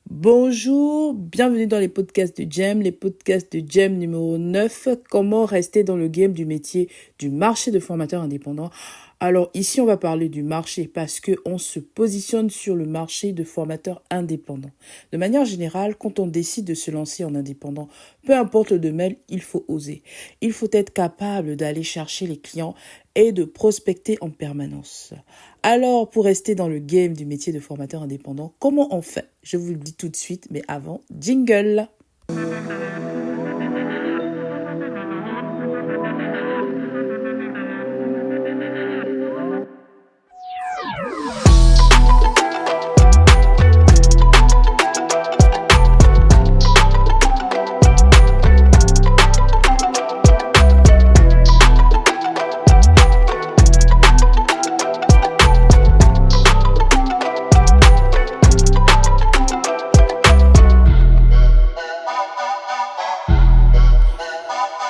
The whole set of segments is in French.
Bonjour, bienvenue dans les podcasts de Jem, les podcasts de Jem numéro 9. Comment rester dans le game du métier du marché de formateur indépendant. Alors ici, on va parler du marché parce que on se positionne sur le marché de formateur indépendant. De manière générale, quand on décide de se lancer en indépendant, peu importe le domaine, il faut oser. Il faut être capable d'aller chercher les clients et de prospecter en permanence. Alors, pour rester dans le game du métier de formateur indépendant, comment on fait? Je vous le dis tout de suite, mais avant, jingle!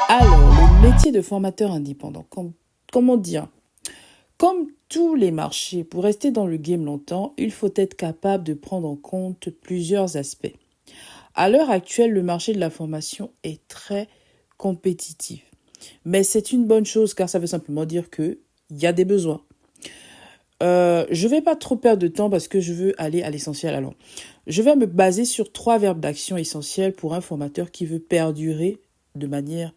Alors, le métier de formateur indépendant, comment dire? Comme tous les marchés, pour rester dans le game longtemps, il faut être capable de prendre en compte plusieurs aspects. À l'heure actuelle, le marché de la formation est très compétitif. Mais c'est une bonne chose car ça veut simplement dire qu'il y a des besoins. Je ne vais pas trop perdre de temps parce que je veux aller à l'essentiel. Alors, je vais me baser sur 3 verbes d'action essentiels pour un formateur qui veut perdurer de manière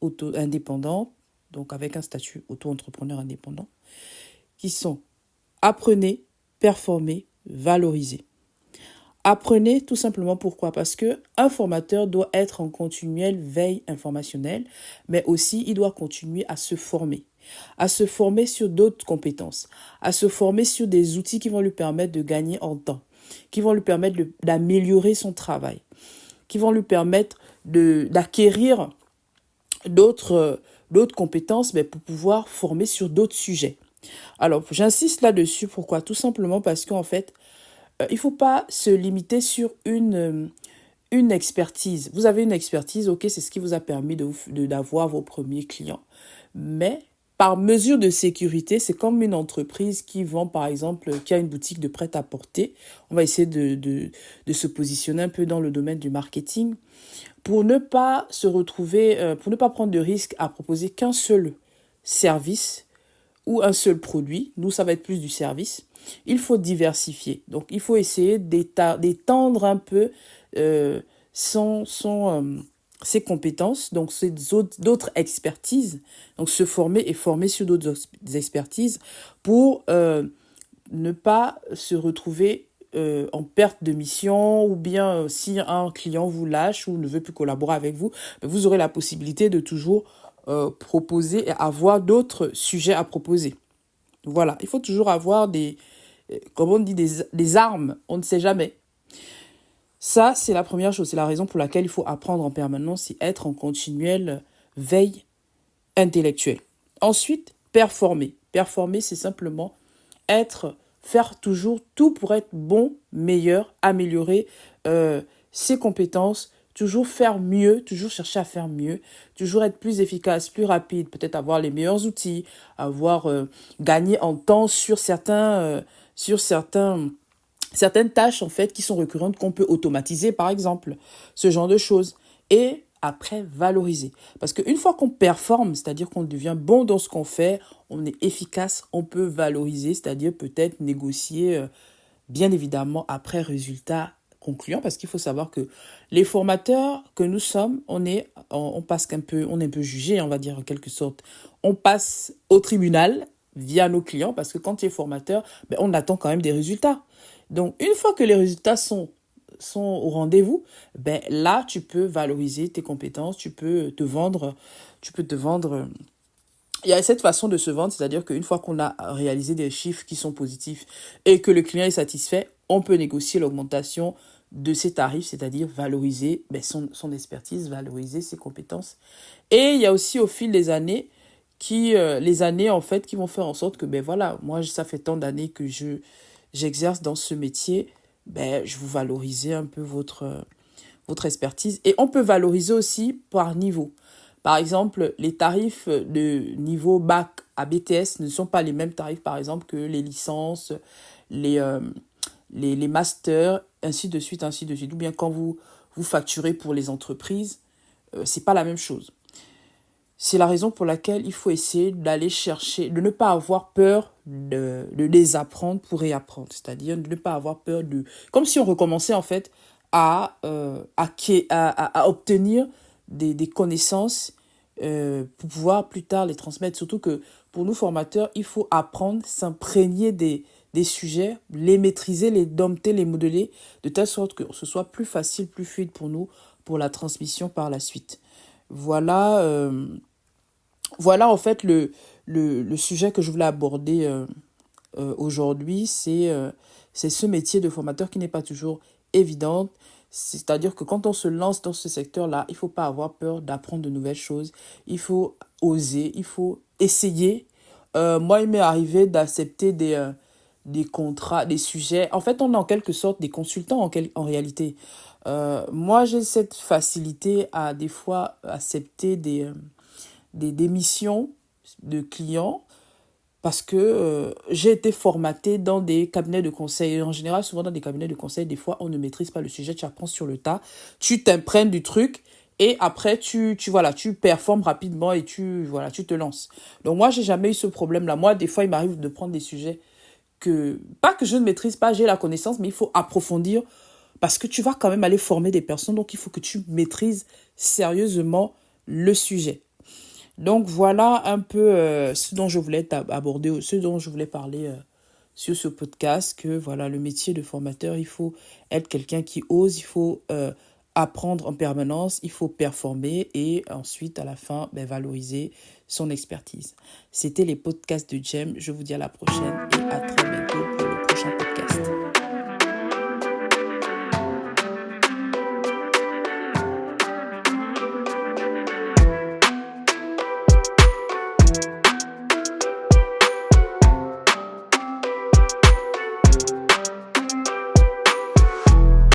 auto-indépendante, donc avec un statut auto-entrepreneur indépendant, qui sont apprenez, performez, valorisez. Apprenez tout simplement pourquoi? Parce que un formateur doit être en continuelle veille informationnelle, mais aussi il doit continuer à se former sur d'autres compétences, à se former sur des outils qui vont lui permettre de gagner en temps, qui vont lui permettre d'améliorer son travail, qui vont lui permettre d'acquérir d'autres compétences, mais pour pouvoir former sur d'autres sujets. Alors, j'insiste là-dessus. Pourquoi? Tout simplement parce qu'en fait, il ne faut pas se limiter sur une expertise. Vous avez une expertise, ok, c'est ce qui vous a permis d'avoir vos premiers clients. Mais par mesure de sécurité, c'est comme une entreprise qui vend, par exemple, qui a une boutique de prêt-à-porter. On va essayer de se positionner un peu dans le domaine du marketing pour ne pas se retrouver, pour ne pas prendre de risque à proposer qu'un seul service ou un seul produit. Nous, ça va être plus du service. Il faut diversifier. Donc, il faut essayer d'étendre un peu ses compétences, donc d'autres expertises. Donc, se former et former sur d'autres expertises pour ne pas se retrouver en perte de mission ou bien si un client vous lâche ou ne veut plus collaborer avec vous, vous aurez la possibilité de toujours proposer et avoir d'autres sujets à proposer. Voilà, il faut toujours avoir comme on dit, des armes, on ne sait jamais. Ça, c'est la première chose, c'est la raison pour laquelle il faut apprendre en permanence et être en continuelle veille intellectuelle. Ensuite, performer. Performer, c'est simplement faire toujours tout pour être bon, meilleur, améliorer ses compétences, toujours faire mieux, toujours chercher à faire mieux, toujours être plus efficace, plus rapide, peut-être avoir les meilleurs outils, avoir gagné en temps sur certaines tâches en fait qui sont récurrentes qu'on peut automatiser par exemple, ce genre de choses. Et après, valoriser. Parce qu'une fois qu'on performe, c'est-à-dire qu'on devient bon dans ce qu'on fait, on est efficace, on peut valoriser, c'est-à-dire peut-être négocier, bien évidemment, après résultat concluant, parce qu'il faut savoir que les formateurs que nous sommes, on est un peu jugé, on va dire en quelque sorte. On passe au tribunal via nos clients, parce que quand tu es formateur, on attend quand même des résultats. Donc, une fois que les résultats sont au rendez-vous, là, tu peux valoriser tes compétences, tu peux te vendre. Il y a cette façon de se vendre, c'est-à-dire qu'une fois qu'on a réalisé des chiffres qui sont positifs et que le client est satisfait, on peut négocier l'augmentation de ses tarifs, c'est-à-dire valoriser son expertise, valoriser ses compétences. Et il y a aussi au fil des années, les années en fait qui vont faire en sorte que voilà, moi ça fait tant d'années que j'exerce dans ce métier, je vous valorisez un peu votre expertise. Et on peut valoriser aussi par niveau. Par exemple, les tarifs de niveau bac à BTS ne sont pas les mêmes tarifs, par exemple, que les licences, les, les masters, ainsi de suite, ainsi de suite. Ou bien quand vous facturez pour les entreprises, c'est pas la même chose. C'est la raison pour laquelle il faut essayer d'aller chercher, de ne pas avoir peur de les apprendre pour réapprendre. C'est-à-dire de ne pas avoir peur de... Comme si on recommençait en fait à obtenir des connaissances pour pouvoir plus tard les transmettre. Surtout que pour nous formateurs, il faut apprendre, s'imprégner des sujets, les maîtriser, les dompter, les modeler, de telle sorte que ce soit plus facile, plus fluide pour nous, pour la transmission par la suite. Voilà, voilà en fait le sujet que je voulais aborder aujourd'hui. C'est ce métier de formateur qui n'est pas toujours évident. C'est-à-dire que quand on se lance dans ce secteur-là, il ne faut pas avoir peur d'apprendre de nouvelles choses. Il faut oser, il faut essayer. Moi, il m'est arrivé d'accepter des contrats, des sujets. En fait, on est en quelque sorte des consultants en réalité. Moi, j'ai cette facilité à des fois accepter des missions de clients parce que j'ai été formatée dans des cabinets de conseil. En général, souvent dans des cabinets de conseil, des fois, on ne maîtrise pas le sujet, tu apprends sur le tas, tu t'imprègnes du truc et après, voilà, tu performes rapidement et voilà, tu te lances. Donc moi, j'ai jamais eu ce problème-là. Moi, des fois, il m'arrive de prendre des sujets pas que je ne maîtrise pas, j'ai la connaissance, mais il faut approfondir parce que tu vas quand même aller former des personnes, donc il faut que tu maîtrises sérieusement le sujet. Donc voilà un peu ce dont je voulais aborder, ce dont je voulais parler sur ce podcast, que voilà, le métier de formateur, il faut être quelqu'un qui ose, il faut apprendre en permanence, il faut performer et ensuite à la fin valoriser son expertise. C'était les podcasts de Jem, je vous dis à la prochaine et à très bientôt.